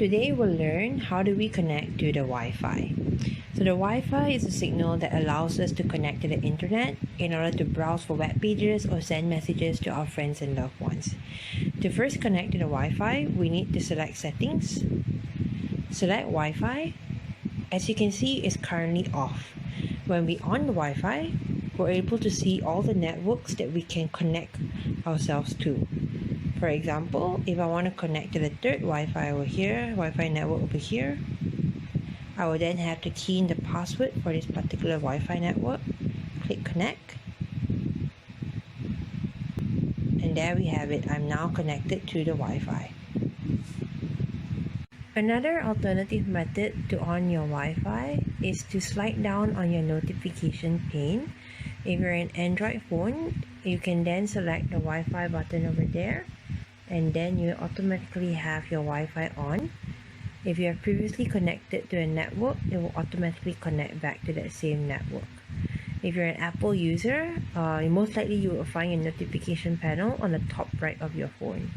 Today we'll learn how do we connect to the Wi-Fi. So the Wi-Fi is a signal that allows us to connect to the internet in order to browse for web pages or send messages to our friends and loved ones. To first connect to the Wi-Fi, we need to select settings. Select Wi-Fi. As you can see, it's currently off. When we on the Wi-Fi, we're able to see all the networks that we can connect ourselves to. For example, if I want to connect to the third Wi-Fi over here, Wi-Fi network over here, I will then have to key in the password for this particular Wi-Fi network, click connect, and there we have it. I'm now connected to the Wi-Fi. Another alternative method to on your Wi-Fi is to slide down on your notification pane. If you're an Android phone, you can then select the Wi-Fi button over there, and then you automatically have your Wi-Fi on. If you have previously connected to a network, it will automatically connect back to that same network. If you're an Apple user, most likely you will find your notification panel on the top right of your phone.